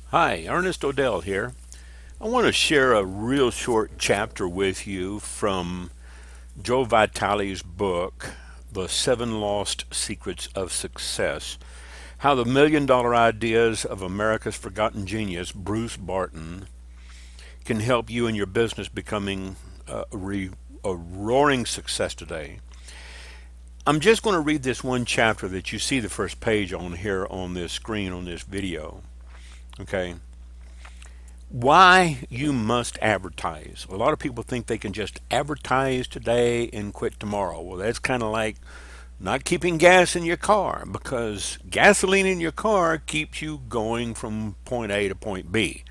Hi, Ernest Odell here. I want to share a real short chapter with you from Joe Vitale's book, The Seven Lost Secrets of Success. How the million dollar ideas of America's forgotten genius, Bruce Barton, can help you and your business becoming a roaring success today. I'm just going to read this one chapter that you see the first page on here on this screen on this video. Okay. Why you must advertise. A lot of people think they can just advertise today and quit tomorrow. Well, that's kind of like not keeping gas in your car, because gasoline in your car keeps you going from point A to point B.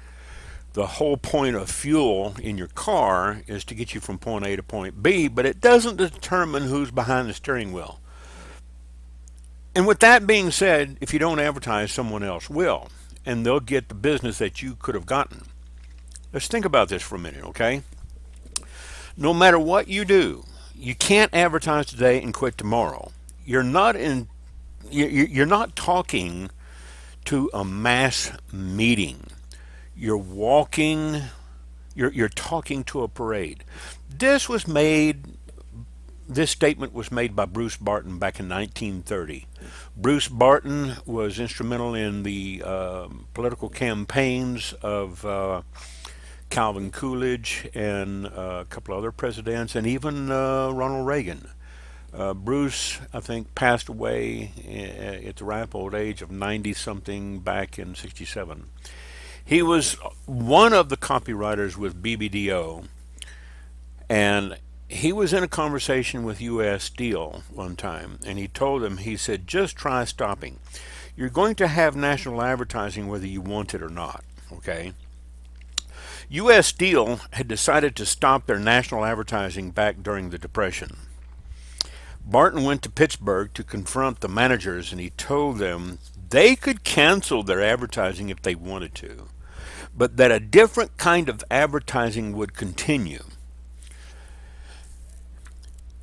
The whole point of fuel in your car is to get you from point A to point B, but it doesn't determine who's behind the steering wheel. And with that being said, if you don't advertise, someone else will, and they'll get the business that you could have gotten. Let's think about this for a minute, okay? No matter what you do, you can't advertise today and quit tomorrow. You're not talking to a mass meeting. You're walking you're talking to a parade. This was made this statement was made by Bruce Barton back in 1930. Bruce Barton was instrumental in the political campaigns of Calvin Coolidge and a couple other presidents, and even Ronald Reagan. Bruce, I think, passed away at the ripe old age of 90 something back in 67. He was one of the copywriters with BBDO, and he was in a conversation with U.S. Steel one time, and he told them, he said, just try stopping. You're going to have national advertising whether you want it or not, okay? U.S. Steel had decided to stop their national advertising back during the Depression. Barton went to Pittsburgh to confront the managers, and he told them they could cancel their advertising if they wanted to, but that a different kind of advertising would continue.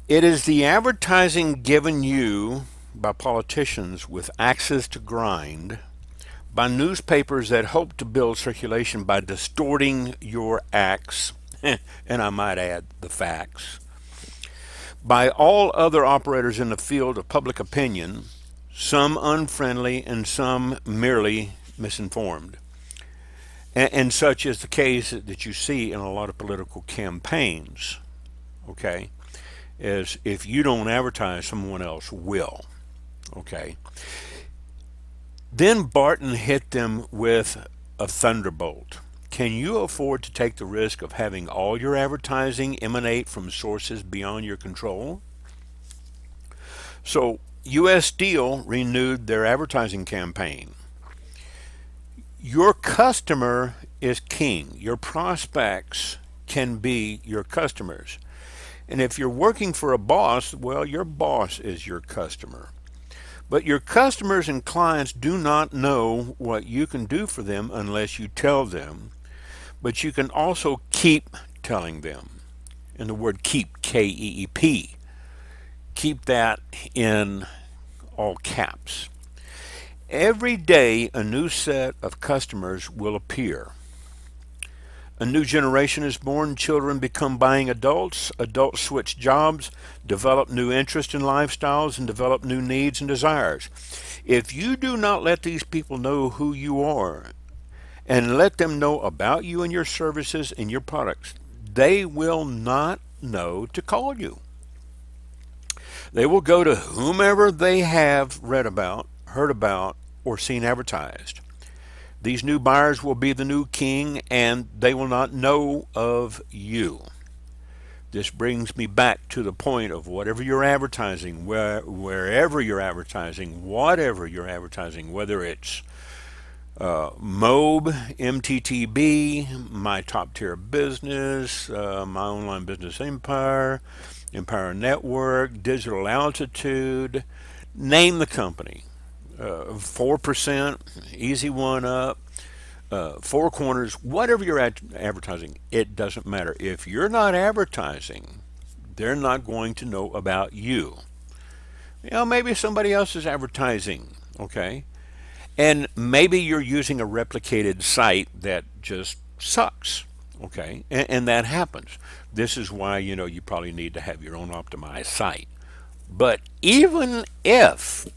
It is the advertising given you by politicians with axes to grind, by newspapers that hope to build circulation by distorting your acts, and I might add the facts, by all other operators in the field of public opinion, some unfriendly and some merely misinformed. And such is the case that you see in a lot of political campaigns, okay, is if you don't advertise, someone else will, okay. Then Barton hit them with a thunderbolt. Can you afford to take the risk of having all your advertising emanate from sources beyond your control? So U.S. Steel renewed their advertising campaign. Your customer is king. Your prospects can be your customers. And if you're working for a boss, well, your boss is your customer. But your customers and clients do not know what you can do for them unless you tell them. But you can also keep telling them. And the word keep, Keep, keep that in all caps. Every day, a new set of customers will appear. A new generation is born, children become buying adults, adults switch jobs, develop new interests and lifestyles, and develop new needs and desires. If you do not let these people know who you are and let them know about you and your services and your products, they will not know to call you. They will go to whomever they have read about, heard about, or seen advertised. These new buyers will be the new king, and they will not know of you. This brings me back to the point of whatever you're advertising, wherever you're advertising, whatever you're advertising, whether it's MOB, MTTB, my top tier business, my online business empire, Empire Network, Digital Altitude, name the company. 4%, easy one up, Four Corners, whatever you're advertising, it doesn't matter. If you're not advertising, they're not going to know about you. You know, maybe somebody else is advertising, okay? And maybe you're using a replicated site that just sucks. Okay. And that happens. This is why, you probably need to have your own optimized site. But even if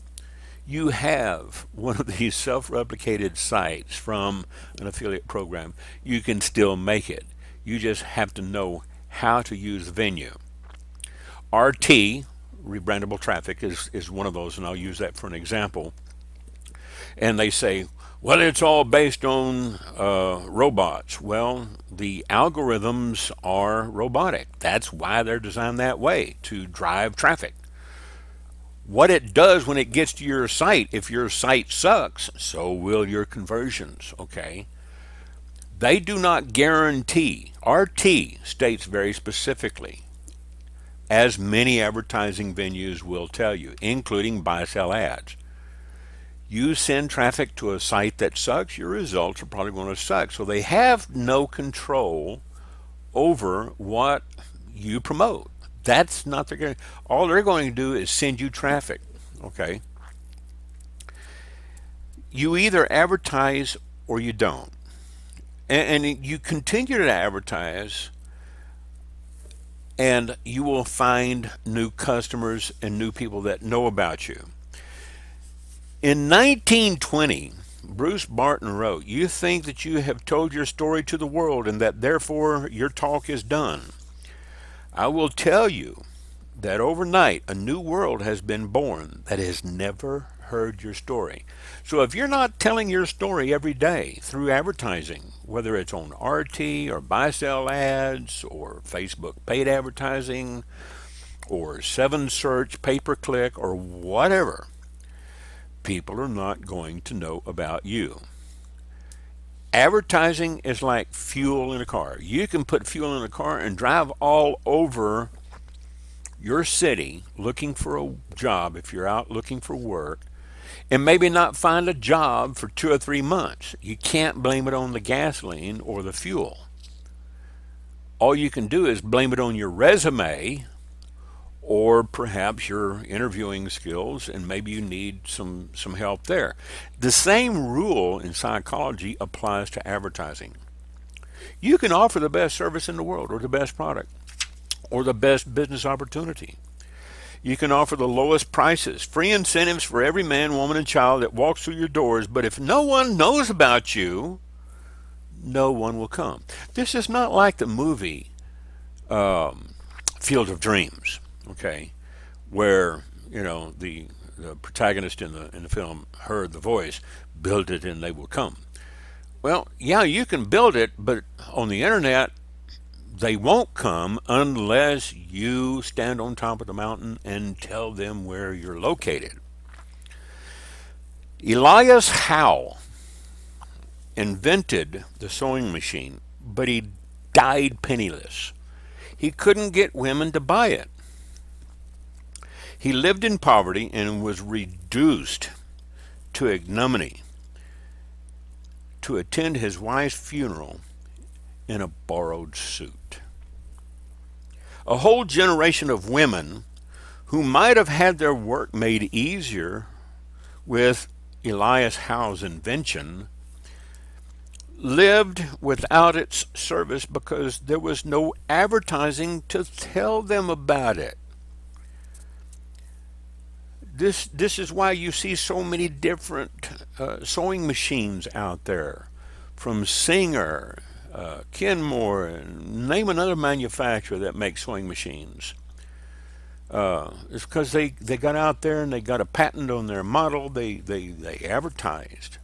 you have one of these self replicated sites from an affiliate program, you can still make it. You just have to know how to use Venue. RT, rebrandable traffic, is one of those, and I'll use that for an example. And they say, well, it's all based on robots. Well, the algorithms are robotic. That's why they're designed that way, to drive traffic. What it does when it gets to your site, if your site sucks, so will your conversions, okay? They do not guarantee. RT states very specifically, as many advertising venues will tell you, including buy sell ads. You send traffic to a site that sucks, your results are probably going to suck. So they have no control over what you promote. That's not their. All they're going to do is send you traffic. Okay. You either advertise or you don't, and you continue to advertise, and you will find new customers and new people that know about you. In 1920, Bruce Barton wrote, "You think that you have told your story to the world and that therefore your talk is done. I will tell you that overnight a new world has been born that has never heard your story." So if you're not telling your story every day through advertising, whether it's on RT or buy sell ads or Facebook paid advertising or 7 search pay per click or whatever, people are not going to know about you. Advertising is like fuel in a car. You can put fuel in a car and drive all over your city looking for a job if you're out looking for work, and maybe not find a job for 2 or 3 months. You can't blame it on the gasoline or the fuel. All you can do is blame it on your resume or perhaps your interviewing skills, and maybe you need some help there. The same rule in psychology applies to advertising. You can offer the best service in the world or the best product or the best business opportunity. You can offer the lowest prices, free incentives for every man, woman, and child that walks through your doors, but if no one knows about you, no one will come. This is not like the movie Field of Dreams, okay, where the protagonist in the film heard the voice, "Build it and they will come." Well, yeah, you can build it, but on the internet, they won't come unless you stand on top of the mountain and tell them where you're located. Elias Howe invented the sewing machine, but he died penniless. He couldn't get women to buy it. He lived in poverty and was reduced to ignominy to attend his wife's funeral in a borrowed suit. A whole generation of women who might have had their work made easier with Elias Howe's invention lived without its service because there was no advertising to tell them about it. This is why you see so many different sewing machines out there, from Singer, Kenmore, and name another manufacturer that makes sewing machines. It's because they got out there and they got a patent on their model. They advertised.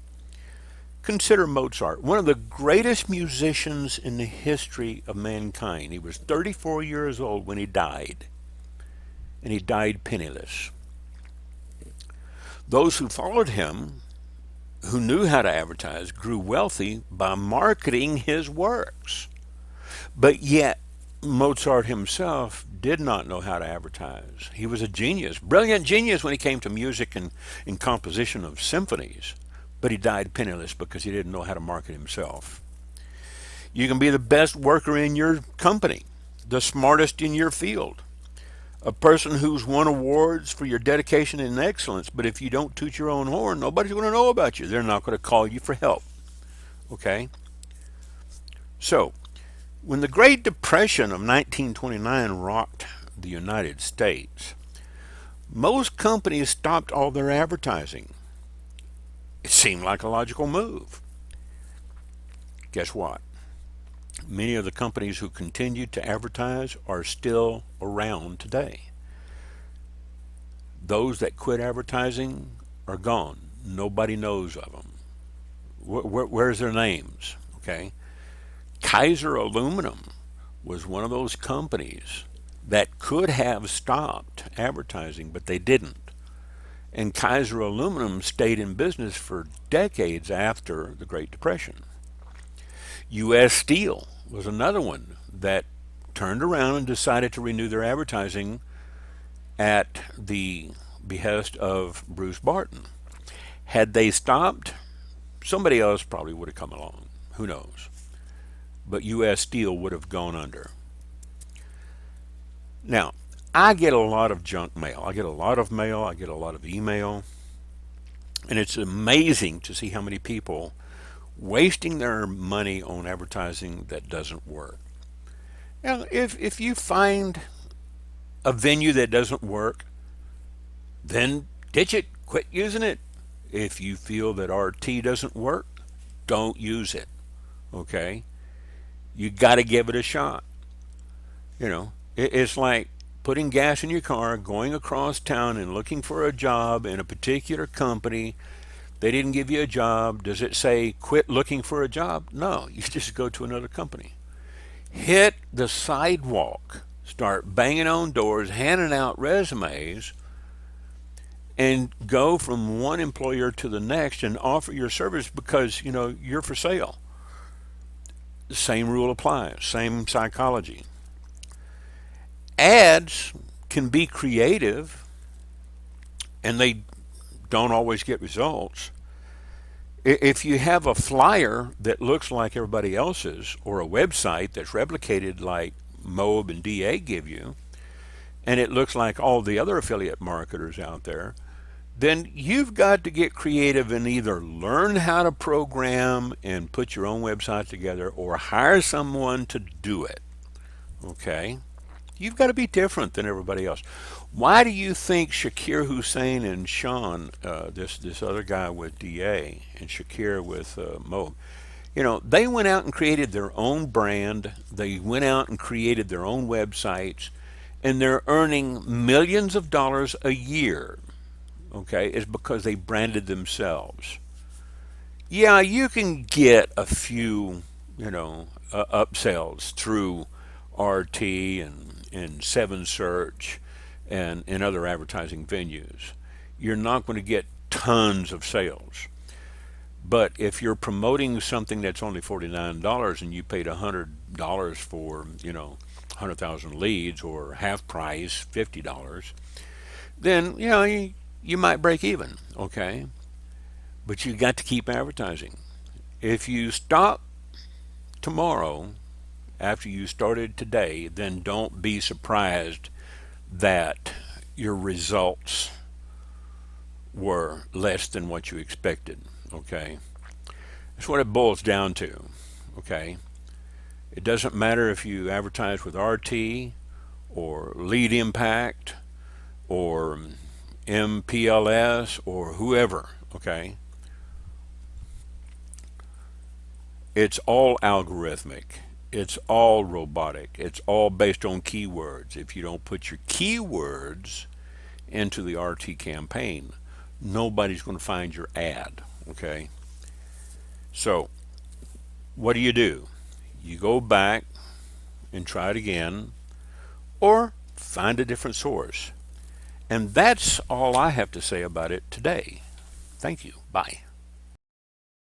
Consider Mozart, one of the greatest musicians in the history of mankind. He was 34 years old when he died, and he died penniless. Those who followed him, who knew how to advertise, grew wealthy by marketing his works. But yet, Mozart himself did not know how to advertise. He was a genius, brilliant genius when it came to music and composition of symphonies. But he died penniless because he didn't know how to market himself. You can be the best worker in your company, the smartest in your field, A person who's won awards for your dedication and excellence, but if you don't toot your own horn, nobody's going to know about you. They're not going to call you for help. Okay? So, when the Great Depression of 1929 rocked the United States, most companies stopped all their advertising. It seemed like a logical move. Guess what? Many of the companies who continued to advertise are still around today. Those that quit advertising are gone. Nobody knows of them. Where's their names? Okay. Kaiser Aluminum was one of those companies that could have stopped advertising, but they didn't. And Kaiser Aluminum stayed in business for decades after the Great Depression. U.S. Steel was another one that turned around and decided to renew their advertising at the behest of Bruce Barton. Had they stopped, somebody else probably would have come along. Who knows? But U.S. Steel would have gone under. Now, I get a lot of junk mail. I get a lot of mail. I get a lot of email. And it's amazing to see how many people wasting their money on advertising that doesn't work. Now, if you find a venue that doesn't work, then ditch it. Quit using it. If you feel that RT doesn't work, don't use it. Okay? You got to give it a shot. It's like putting gas in your car, going across town and looking for a job in a particular company. They didn't give you a job. Does it say quit looking for a job? No, you just go to another company. Hit the sidewalk. Start banging on doors, handing out resumes, and go from one employer to the next and offer your service because, you're for sale. The same rule applies, same psychology. Ads can be creative and they don't always get results. If you have a flyer that looks like everybody else's or a website that's replicated like Moab and DA give you, and it looks like all the other affiliate marketers out there, then you've got to get creative and either learn how to program and put your own website together or hire someone to do it. Okay? You've got to be different than everybody else. Why do you think Shakir Hussein and Sean, this other guy with DA, and Shakir with Moab, they went out and created their own brand. They went out and created their own websites, and they're earning millions of dollars a year. Okay, it's because they branded themselves. Yeah, you can get a few, upsells through RT and Seven Search and other advertising venues. You're not going to get tons of sales. But if you're promoting something that's only $49 and you paid $100 for, 100,000 leads or half price, $50, then, you might break even, okay? But you got to keep advertising. If you stop tomorrow after you started today, then don't be surprised that your results were less than what you expected, okay? That's what it boils down to, okay? It doesn't matter if you advertise with RT or Lead Impact or MPLS or whoever, okay? It's all algorithmic. It's all robotic. It's all based on keywords. If you don't put your keywords into the RT campaign, nobody's going to find your ad, okay? So, what do? You go back and try it again, or find a different source. And that's all I have to say about it today. Thank you. Bye.